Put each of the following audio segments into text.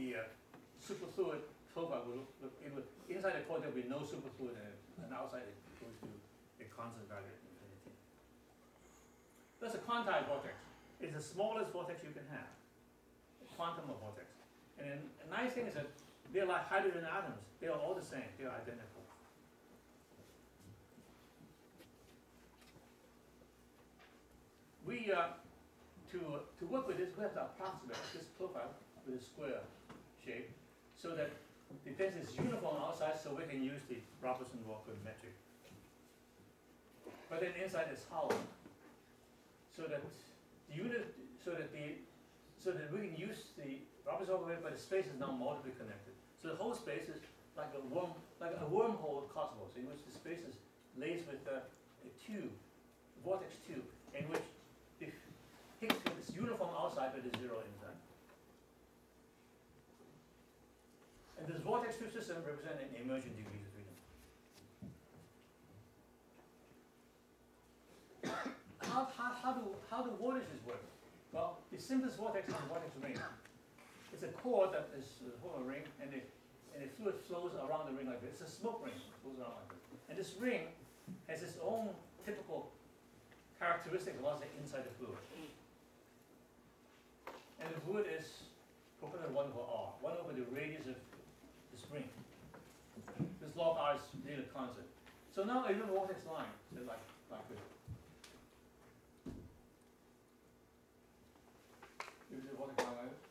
the superfluid profile will look inside the core there will be no superfluid, and outside it goes to a constant value at infinity. That's a quantized vortex. It's the smallest vortex you can have, a quantum of vortex. And then a nice thing is that they're like hydrogen atoms. They are all the same. They are identical. We to work with this, we have to approximate this profile with a square shape, so that the density is uniform outside, so we can use the Robertson-Walker metric. But then inside is hollow, so that the unit, so that we can use the Robertson-Walker metric, but the space is now multiply connected. So the whole space is like a wormhole cosmos, in which the space is laced with a tube, a vortex tube, in which the Higgs field is uniform outside, but is zero inside. And this vortex tube system represents an emergent degrees of freedom. How do vortices work? Well, the simplest vortex is a vortex ring. It's a core that is a ring, and the fluid flows around the ring like this. It's a smoke ring, it flows around like this. And this ring has its own typical characteristic velocity inside the fluid. And the fluid is proportional 1 over r, 1 over the radius of the spring. This log r is really constant. So now a little vortex line, so like this. Here's the vortex line like this.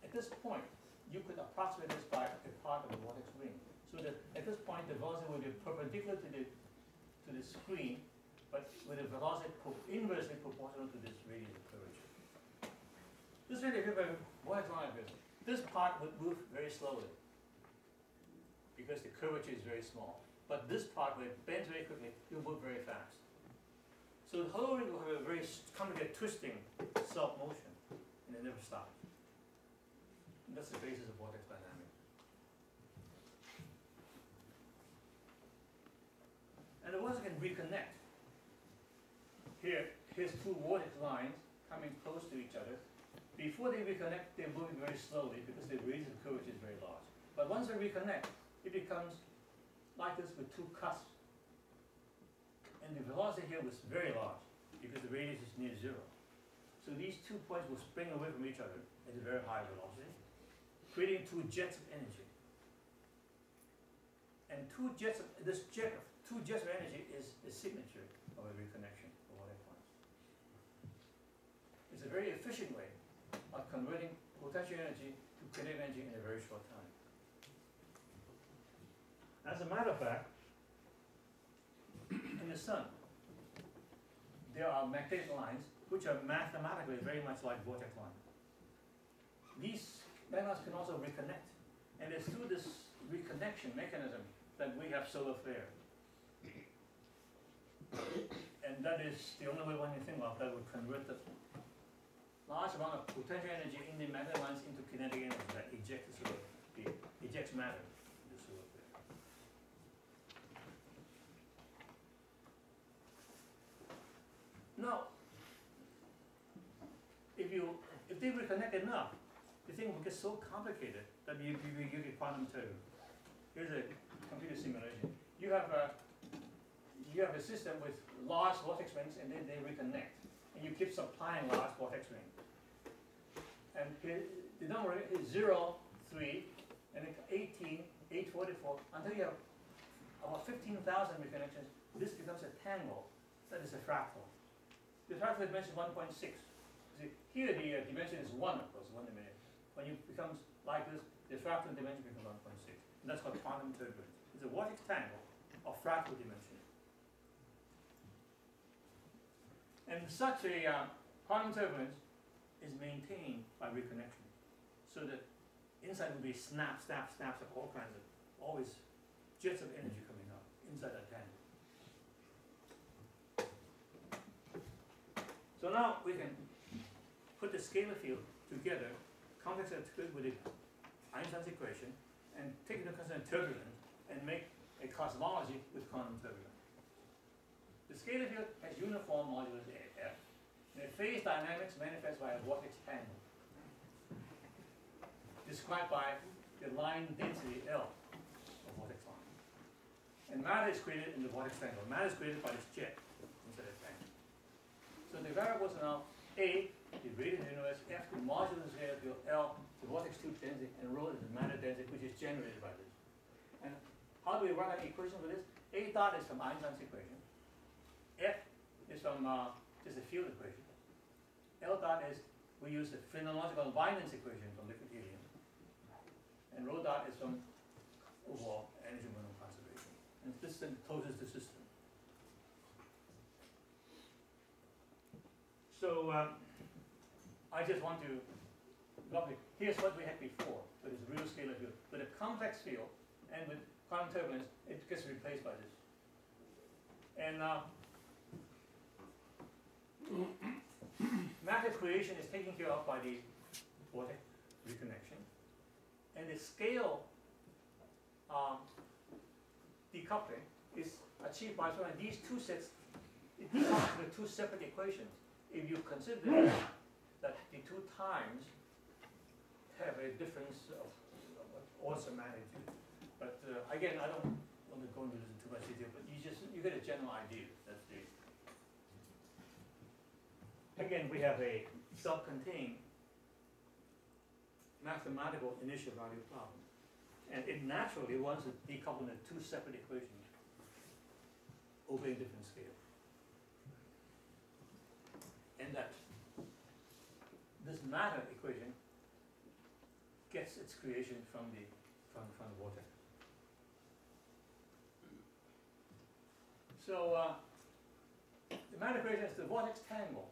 At this point, you could approximate this by a part of the vortex ring. So that at this point, the velocity will be perpendicular to the screen, but with a velocity inversely proportional to this radius of curvature. This really is a vortex line like this. This part would move very slowly because the curvature is very small. But this part, where it bends very quickly, it will move very fast. So the whole ring will have a very complicated twisting self-motion, and it never stops. And that's the basis of vortex dynamics. And the vortex can reconnect. Here's two vortex lines coming close to each other. Before they reconnect, they're moving very slowly because the radius of curvature is very large. But once they reconnect, it becomes like this with two cusps. And the velocity here was very large because the radius is near zero. So these 2 points will spring away from each other at a very high velocity, creating two jets of energy. And two jets of energy is a signature of a reconnection of vortex lines. It's a very efficient way of converting potential energy to kinetic energy in a very short time. As a matter of fact, in the sun, there are magnetic lines which are mathematically very much like vortex lines. These magnetic lines can also reconnect. And it's through this reconnection mechanism that we have solar flare. And that is the only way one can think of that would convert the large amount of potential energy in the magnetic lines into kinetic energy that ejects matter into solar flare. Now, if they reconnect enough, the thing will get so complicated that you get quantum turbulence. Here's a computer simulation. You have a system with large vortex rings, and then they reconnect, and you keep supplying large vortex rings. And the number is 0, 3, and then 18, 844, until you have about 15,000 reconnections. This becomes a tangle. That is a fractal. The fractal dimension is 1.6. See, here the dimension is 1, of course, 1 dimension. When it becomes like this, the fractal dimension becomes 1.6. And that's called quantum turbulence. It's a vortex tangle of fractal dimension. And such a quantum turbulence is maintained by reconnection. So that inside will be snaps of all kinds of, always jets of energy coming out inside that tangle. So now we can put the scalar field together, complex it with the Einstein's equation, and take into consideration turbulence, and make a cosmology with quantum turbulence. The scalar field has uniform modulus F, and the phase dynamics manifest by a vortex tangle. This described by the line density L of vortex line. And matter is created in the vortex triangle. Matter is created by this jet inside the triangle. So the variables are now A, the radius of the universe, F, the modulus scalar field, L, the vortex tube density, and rho is the matter density, which is generated by this. And how do we write an equation for this? A dot is from Einstein's equation. F is from just a field equation. L dot is, we use the phenomenological invariance equation from liquid helium. And rho dot is from overall energy minimum conservation. And this then closes the system. So I just want to, here's what we had before, with this real scalar field. With a complex field and with quantum turbulence, it gets replaced by this. And matter creation is taken care of by the vortex reconnection. And the scale decoupling is achieved by sort of these two sets. It decouples with two separate equations. If you consider that the two times have a difference of orders of magnitude. But again, I don't want to go into this in too much detail, but you get a general idea. That's the. Again, we have a self-contained mathematical initial value problem. And it naturally wants to decouple into two separate equations obeying different scales. And that this matter equation gets its creation from the vortex. So the matter equation is the vortex tangle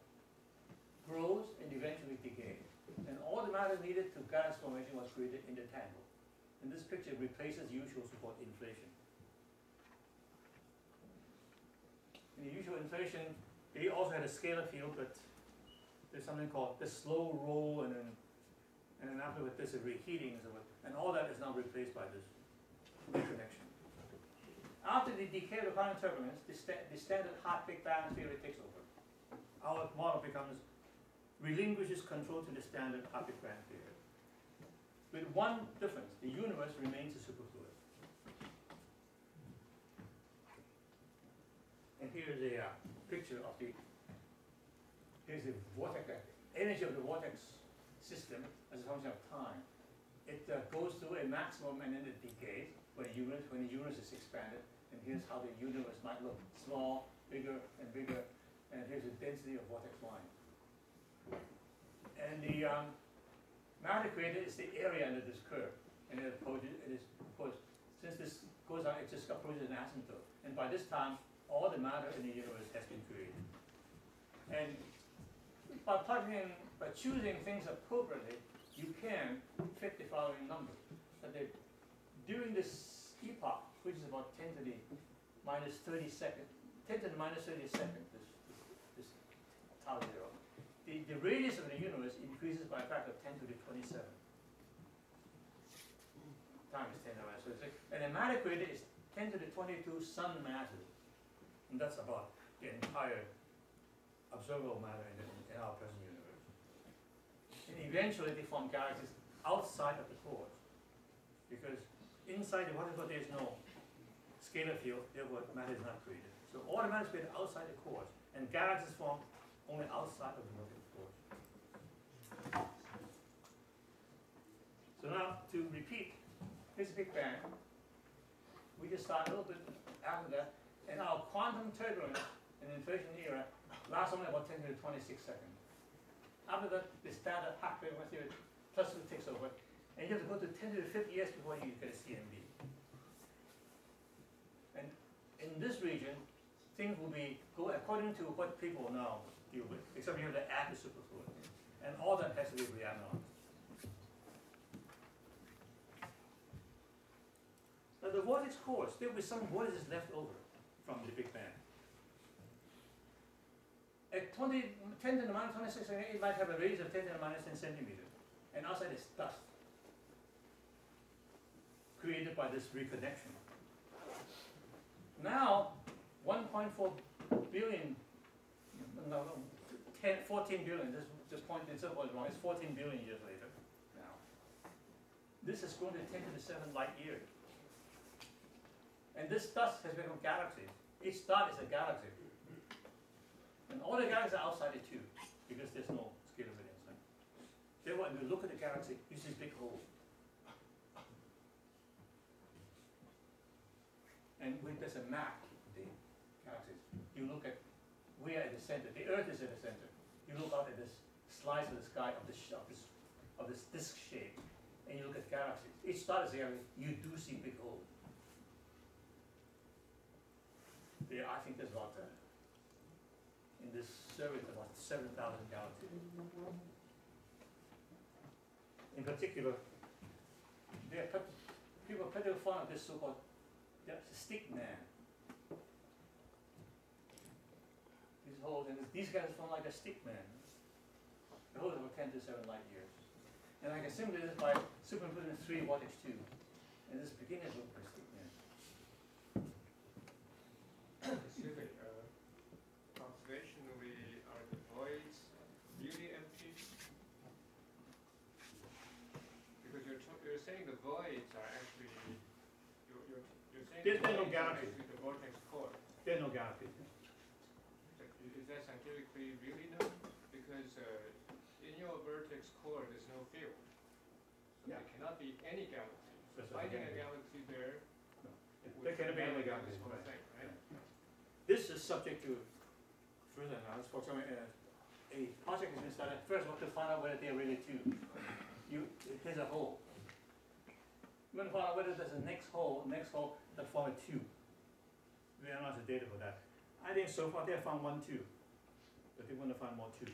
grows and eventually decays. And all the matter needed to gas formation was created in the tangle. And this picture replaces usual so-called inflation. In the usual inflation, they also had a scalar field, but there's something called the slow roll, and then afterward there's a reheating, and all that is now replaced by this reconnection. After the decay of the quantum turbulence, the standard hot Big Bang theory takes over. Our model relinquishes control to the standard hot Big Bang theory. With one difference, the universe remains a superfluid. And here's a picture of here's the vortex, energy of the vortex system as a function of time. It goes through a maximum and then it decays when the universe is expanded. And here's how the universe might look: small, bigger, and bigger. And here's the density of vortex line. And the matter created is the area under this curve. And it approaches, of course, since this goes on, it just approaches an asymptote. And by this time, all the matter in the universe has been created. And by choosing things appropriately, you can fit the following numbers. That during this epoch, which is about 10 to the minus 30 second, 10 to the minus 30 second, this tau zero, the radius of the universe increases by a factor of 10 to the 27. Time is 10 to the minus 36. And the matter created is 10 to the 22 sun masses. And that's about the entire observable matter in our present universe. And eventually they form galaxies outside of the cores. Because inside the particle there is no scalar field, therefore matter is not created. So all the matter is created outside the cores, and galaxies form only outside of the nuclear cores. So now to repeat, here's the Big Bang. We just start a little bit after that, and our quantum turbulence in the inflation era lasts only about 10 to the 26 seconds. After that, the standard hot Big Bang theory plus two takes over, and you have to go to 10 to the 50 years before you get a CMB. And in this region, things will go according to what people now deal with, except you have to add the superfluid. And all that has to be reanalyzed. Now the vortex cores, there will be some vortices left over from the Big Bang. At 10 to the minus 26, it might have a radius of 10 to the minus 10 centimeters. And outside is dust created by this reconnection. Now, 1.4 billion, 14 billion, this point itself was wrong, it's 14 billion years later now. this has grown to 10 to the 7 light years. And this dust has become galaxies. Each star is a galaxy. And all the galaxies are outside it too, because there's no scalar inside. Therefore, when you look at the galaxy, you see this big hole. And there's a map of the galaxies. You look at, we are at the center. The Earth is at the center. You look out at this slice of the sky of this disk shape, and you look at galaxies. Each star is there. You do see big holes. Yeah, I think there's about in this survey about 7,000 galaxies. In particular, people are particularly fond of this so-called stick man. These holes, and these guys form like a stick man. The holes are 10 to 7 light years. And I can simulate this by superimposing 3 vortex tube. And this beginning look like stick man. Excuse me, observationally, are the voids really empty? Because you're saying the voids are actually, you're saying There's the no voids are galaxy. actually the vortex core. There are no galaxies. Is that scientifically really known? Because in your vertex core, there's no field. So Yeah. there cannot be any galaxy. So That's finding a right. galaxy there, No. would There cannot be any invalidate galaxies. this whole Right. thing, right? This is subject to further analysis. For example, a project has been started. First, we have to find out whether they are really two. Here's a hole. We're going to find out whether there's a next hole that form a tube. We analyze the data for that. I think so far they have found 1 tube, but they want to find more tubes.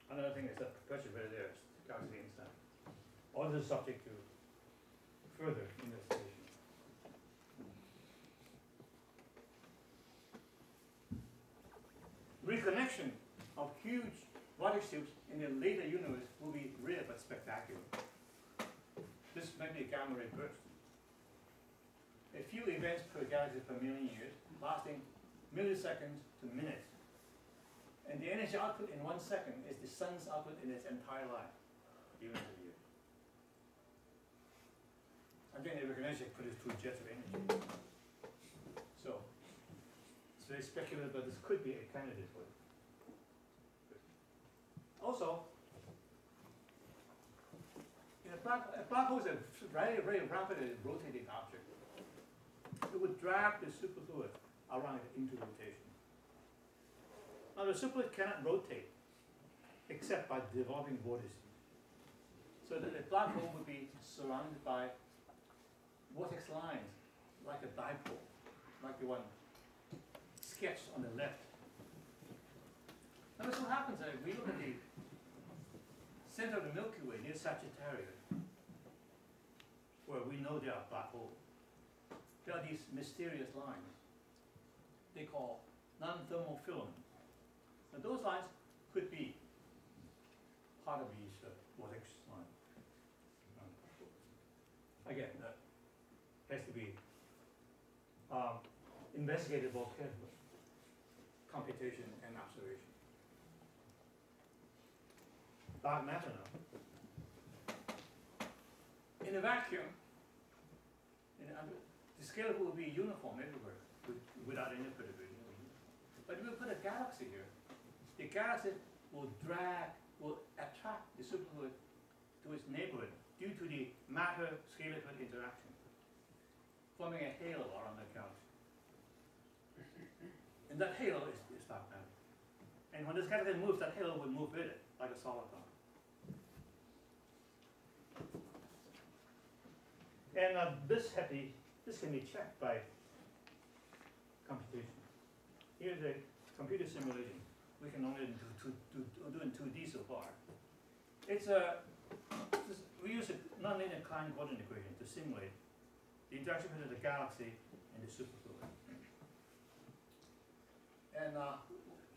Another thing is that pressure whether there's galaxy inside. All this is subject to further investigation. Reconnection of huge vortex tubes in the later universe will be rare but spectacular. This might be a gamma ray burst. A few events per galaxy per million years, lasting milliseconds to minutes. And the energy output in 1 second is the sun's output in its entire life, even a year. Again, the recognition produces 2 jets of energy. So, it's very speculative, but this could be a candidate for it. Also, a black hole is a very, very rapidly rotating object. It would drag the superfluid around it into rotation. Now, the superfluid cannot rotate except by developing vortices. So that a black hole would be surrounded by vortex lines, like a dipole, like the one sketched on the left. Now, what happens is we look at the center of the Milky Way near Sagittarius, where we know there are black holes. There are these mysterious lines they call non-thermal filaments. Now, those lines could be part of these vortex lines. Again, that has to be investigated both carefully, computation and observation. Dark matter now. In a vacuum, the scale will be uniform everywhere without any perturbation. But if we put a galaxy here, the galaxy will attract the superfluid to its neighborhood due to the matter-scalar interaction, forming a halo around the galaxy. And that halo is dark matter. And when this galaxy moves, that halo will move with it, like a soliton. And this can be checked by computation. Here's a computer simulation. We can only do in 2D so far. We use a nonlinear Klein-Gordon equation to simulate the interaction between the galaxy and the superfluid. And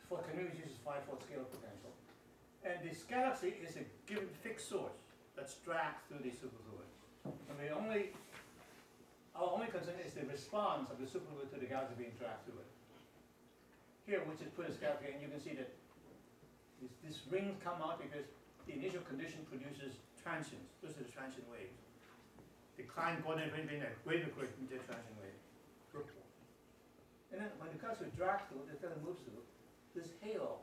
for communities, uses 5-fold scalar potential. And this galaxy is a given fixed source that's dragged through the superfluid. And our only concern is the response of the superfluid to the galaxy being dragged through it. Here, which is put as galaxy, and you can see that these rings come out because the initial condition produces transients. Those are the transient waves. The Klein coordinate plane being a wave equation into a transient wave. Purple. And then when it comes to drag through, the feather moves through, this halo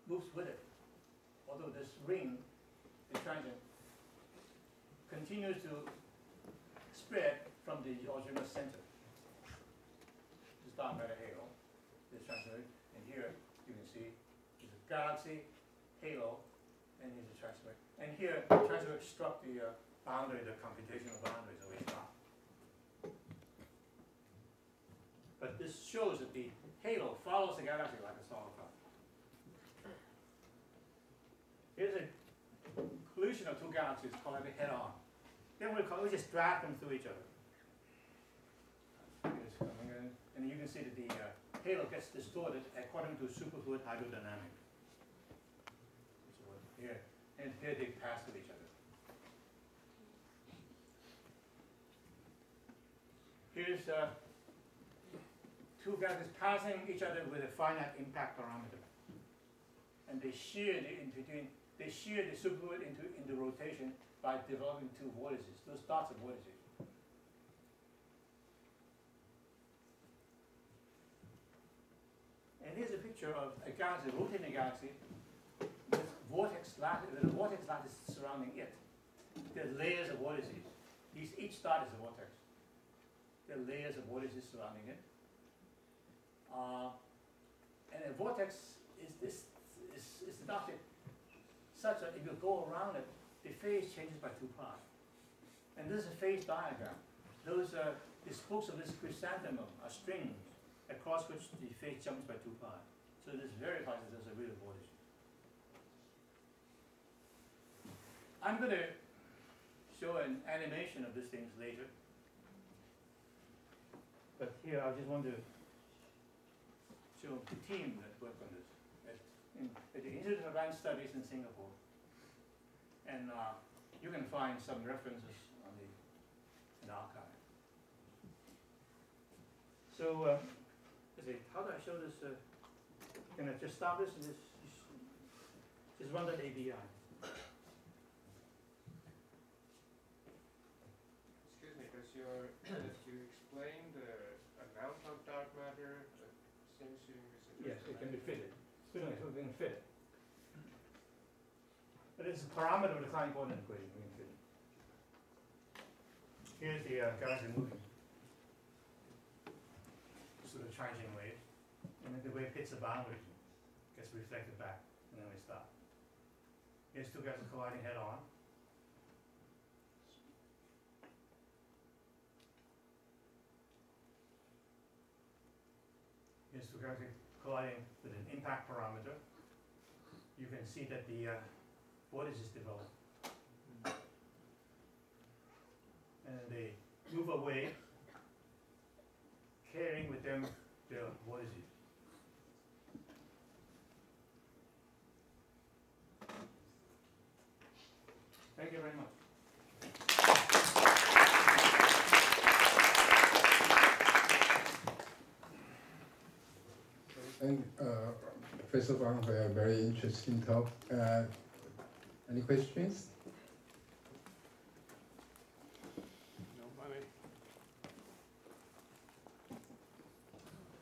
moves with it. Although this ring, the transient, continues to spread from the original center. It's down by the halo, this transient wave. And here you can see there's a galaxy, halo, and here's a transient wave. And here, the transient wave struck the boundary, the computational boundary, so we stop. But this shows that the halo follows the galaxy like a solid cloud. Here's a collision of two galaxies colliding head-on. Then we just drag them through each other. And you can see that the halo gets distorted according to superfluid hydrodynamics. Here, and here they pass through each other. Here's two galaxies passing each other with a finite impact parameter, and they shear the superfluid into rotation by developing two vortices, those dots of vortices. And here's a picture of a galaxy, rotating galaxy, with a vortex lattice surrounding it. There are layers of vortices. Each dot is a vortex. There are layers of vortices surrounding it. And a vortex is adopted such that if you go around it, the phase changes by 2 pi. And this is a phase diagram. Those are the spokes of this chrysanthemum are strings across which the phase jumps by 2 pi. So this verifies that there's a real vortex. I'm going to show an animation of these things later. But here I just want to show the team that worked on this at the Institute of Advanced Studies in Singapore. And you can find some references on in the archive. So, let's see, how do I show this? Can I just stop this and just run that ABI? Excuse me, does you explain the amount of dark matter that seems to be Yes, it can be fitted. So we can fit it. But it's a parameter of the Klein coordinate equation. We can fit it. Here's the galaxy moving. So the transient wave. And then the wave hits the boundary, gets reflected back, and then we stop. Here's two galaxies colliding head on. Here's two galaxies colliding with an impact parameter. You can see that the vortices develop. And they move away, carrying with them their vortices. Thank you very much. And Professor Huang for a very interesting talk. Any questions? Nobody.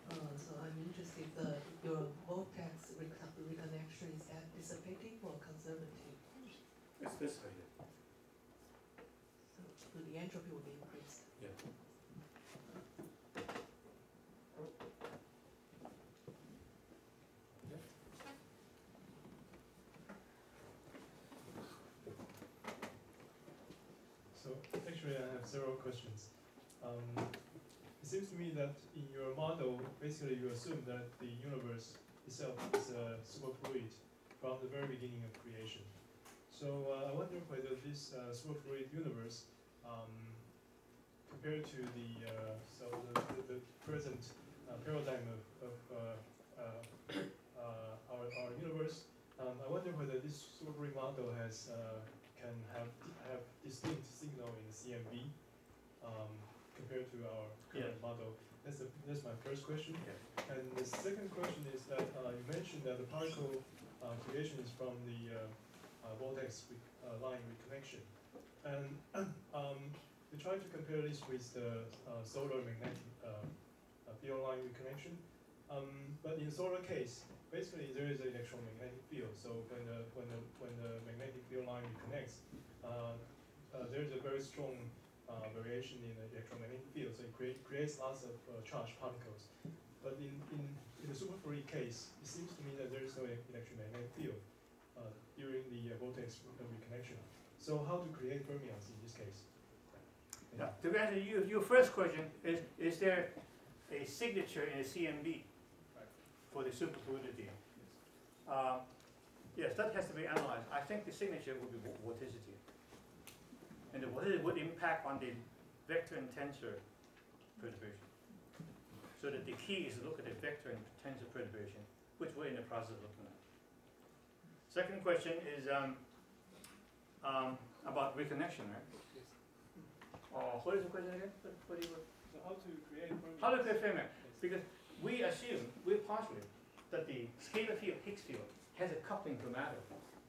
So I'm interested that your vortex reconnection is dissipating or conservative? It's dissipated. So the entropy will be increased. Yeah. So actually, I have several questions. It seems to me that in your model, basically you assume that the universe itself is a superfluid from the very beginning of creation. So I wonder whether this superfluid universe, compared to the present paradigm of our universe, I wonder whether this superfluid model can have distinct signal in the CMB compared to our current model. That's my first question. Yes. And the second question is that you mentioned that the particle creation is from the vortex line reconnection. And we try to compare this with the solar magnetic field line reconnection. But in solar case, basically there is an electromagnetic field. So when the magnetic field line reconnects, there is a very strong variation in the electromagnetic field. So it creates lots of charged particles. But in the superfluid case, it seems to me that there is no electromagnetic field during the vortex reconnection. So how to create fermions in this case? Yeah. To answer your first question, is there a signature in a CMB for the superfluidity? Yes, that has to be analyzed. I think the signature would be vorticity. And the vorticity would impact on the vector and tensor perturbation. So that the key is to look at the vector and tensor perturbation, which we're in the process of looking at. Second question is about reconnection, right? What is the question again? What do you? So how to create fermions? How to create fermion? Because we assume, we postulate that the scalar field, Higgs field, has a coupling to matter.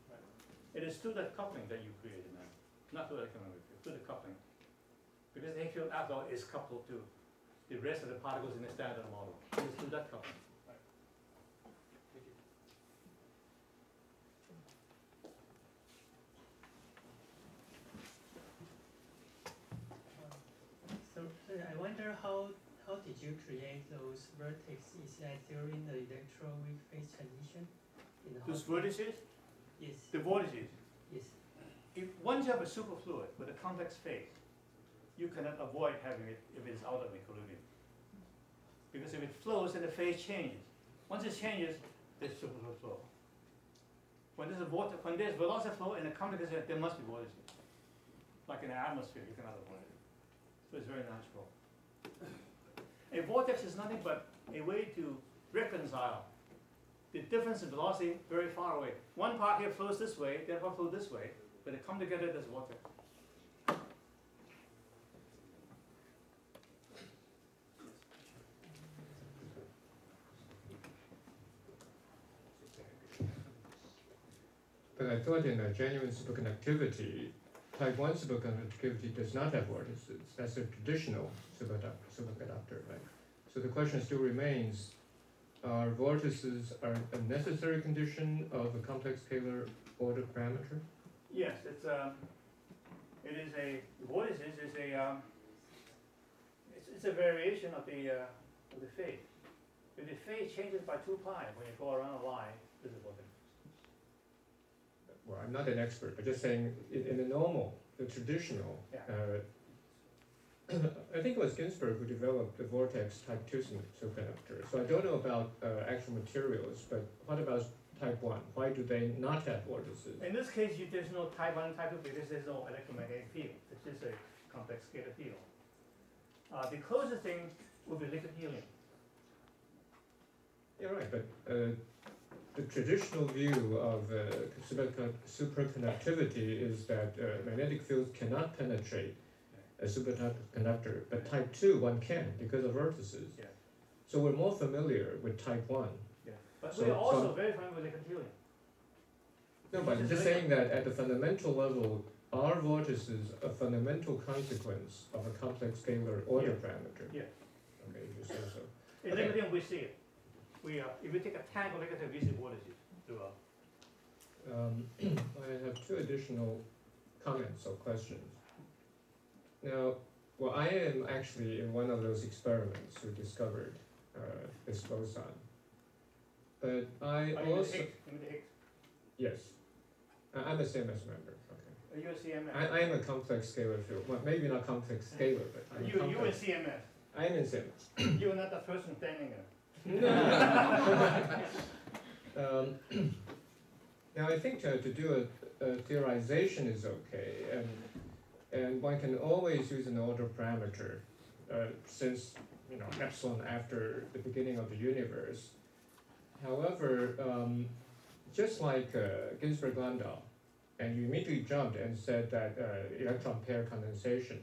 Right? It is through that coupling that you create the matter, not through the electromagnetic field, through the coupling. Because the Higgs field, after all, is coupled to the rest of the particles in the standard model. It is through that coupling. Right. Thank you. So I wonder how did you create those vertices? Is that during the electroweak phase transition? Those vertices? Yes. The vortices. Yes. Once you have a superfluid with a complex phase, you cannot avoid having it if it is out of equilibrium. Because if it flows, then the phase changes. Once it changes, there's superfluid flow. When there's velocity flow in a complex phase, there must be vortices. Like in the atmosphere, you cannot avoid it. So it's very natural. A vortex is nothing but a way to reconcile the difference in velocity very far away. One part here flows this way, the other part flows this way, but they come together, there's a vortex. But I thought in a genuine superconductivity, type 1 superconductivity does not have vortices. That's a traditional superconductor, right? So the question still remains, are vortices a necessary condition of a complex scalar order parameter? Yes, vortices is it's a variation of the phase. If the phase changes by 2 pi when you go around a line, this is vortex. Well, I'm not an expert, but just saying in the normal, the traditional, Yeah. I think it was Ginsburg who developed the vortex type 2 superconductor. So I don't know about actual materials, but what about type 1? Why do they not have vortices? In this case, there's no type 1 and type 2 because there's no electromagnetic field. It's just a complex scalar field. The closest thing would be liquid helium. Yeah, right, but the traditional view of superconductivity is that magnetic fields cannot penetrate a superconductor, but type 2 one can because of vortices. Yeah. So we're more familiar with type 1. Yeah. But So- we're also so- very familiar with liquid helium. No, but I'm just saying that at the fundamental level, are vortices a fundamental consequence of a complex scalar order Yeah. parameter? Yeah. Okay, you say so. In Okay. liquid helium, we see it. If we take a tank of liquid helium, we see vortices throughout. I have 2 additional comments or questions. Now, well, I am actually in one of those experiments who discovered this boson. But I Are you also, the Higgs? yes, I'm a CMS member, okay. Are you a CMS? I am a complex scalar field, well, maybe not complex scalar, but I'm a You in complex. CMS. I am in CMS. You are not the person standing there. Now I think to do a theorization is okay, and one can always use an order parameter, since epsilon after the beginning of the universe. However, just like Ginsburg-Landau, and you immediately jumped and said that electron pair condensation.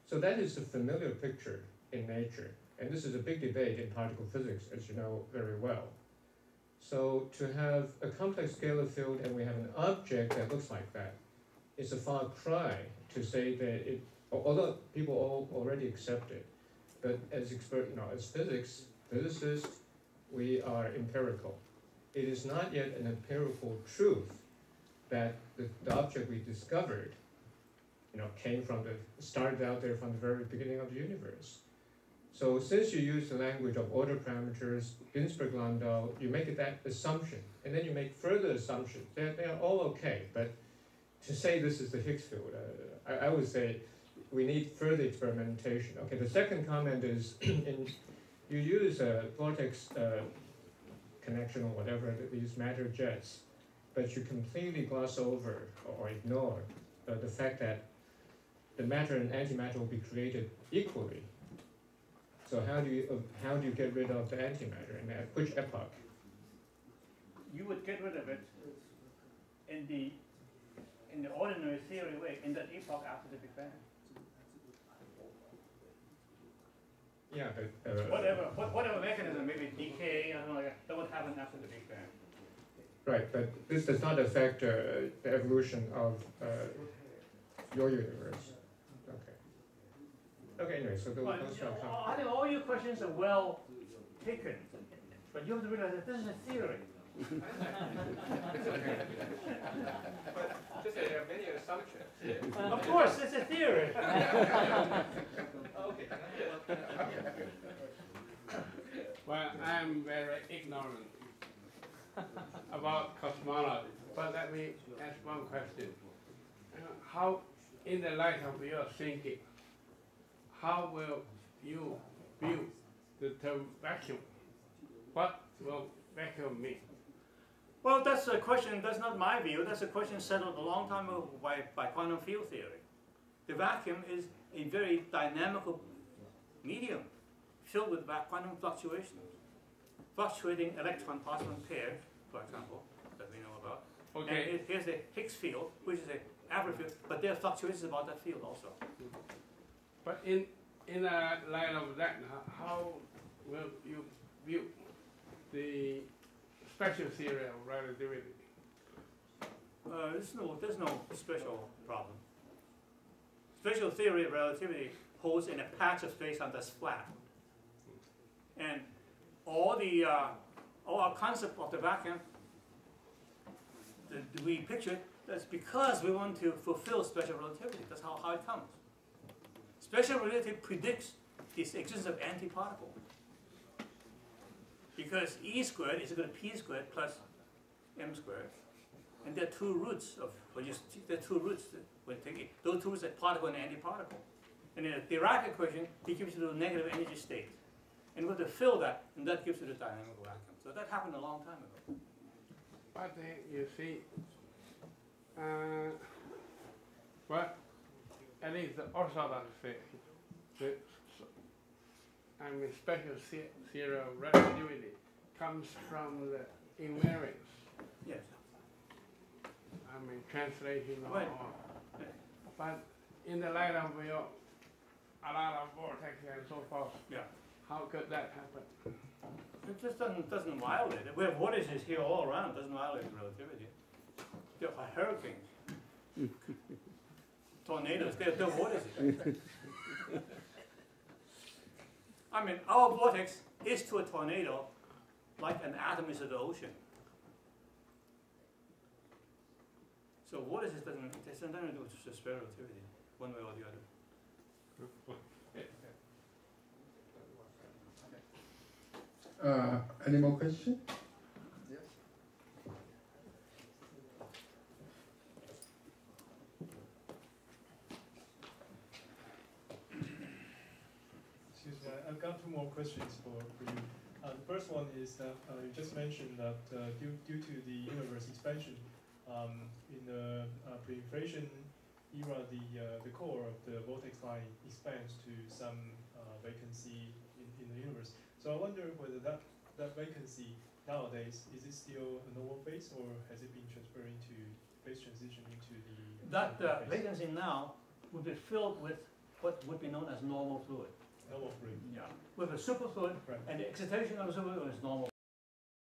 So that is a familiar picture in nature, and this is a big debate in particle physics, as you know very well. So to have a complex scalar field and we have an object that looks like that, it's a far cry to say that it, although people all already accept it, but as as physicists, we are empirical. It is not yet an empirical truth that the object we discovered, started out there from the very beginning of the universe. So since you use the language of order parameters, Ginzburg-Landau, you make that assumption, and then you make further assumptions. They are all okay, but to say this is the Higgs field, I would say we need further experimentation. Okay, the second comment is, you use a vortex connection or whatever, these matter jets, but you completely gloss over or ignore the fact that the matter and antimatter will be created equally. So how do you get rid of the antimatter, and at which epoch? You would get rid of it in the ordinary theory way, in that epoch after the Big Bang. Yeah, but whatever mechanism, maybe decay, I don't know, that would happen after the Big Bang. right, but this does not affect the evolution of your universe. Okay, anyway, so Well, I think all your questions are well taken, but you have to realize that this is a theory. But just there are many assumptions. Of course, it's a theory. Okay. Well, I'm very ignorant about cosmology, but let me ask one question. How, in the light of your thinking, how will you view the term vacuum? What will vacuum mean? Well, that's a question, that's not my view, that's a question settled a long time ago by quantum field theory. The vacuum is a very dynamical medium filled with quantum fluctuations. Fluctuating electron-positron pairs, for example, that we know about. Okay. And here's the Higgs field, which is an average field, but there are fluctuations about that field also. But in the light of that, how will you view the special theory of relativity? There's no special problem. Special theory of relativity holds in a patch of space-time that's flat. And all our concept of the vacuum, we picture it, that's because we want to fulfill special relativity. That's how it comes. Special relativity predicts the existence of antiparticle. Because E squared is equal to P squared plus M squared. And there are two roots of, there are two roots that when taking those two roots are particle and antiparticle. And in the Dirac equation, it gives you the negative energy state. And we have to fill that, and that gives you the dynamic vacuum. So that happened a long time ago. But you see, well, at least the orthodox theory, special theory of relativity comes from the invariance. Yes. Translation or Right. But in the light of your a lot of vortex and so forth, Yeah. how could that happen? It just doesn't violate it. We have vortices here all around. It doesn't violate relativity. There are hurricanes, tornadoes. They're vortices. I mean, our vortex is to a tornado like an atom is to the ocean. So vortices doesn't nothing to do with special relativity, one way or the other. Any more questions? Excuse me, I've got two more questions for you. The first one is that you just mentioned that due to the universe expansion, in the pre-inflation era, the core of the vortex line expands to some vacancy in the universe. So I wonder whether that vacancy nowadays, is it still a normal phase, or has it been transferred into phase transition into the That phase? vacancy now would be filled with what would be known as normal fluid. Normal fluid. Yeah. With a superfluid, Right. and the excitation of the superfluid is normal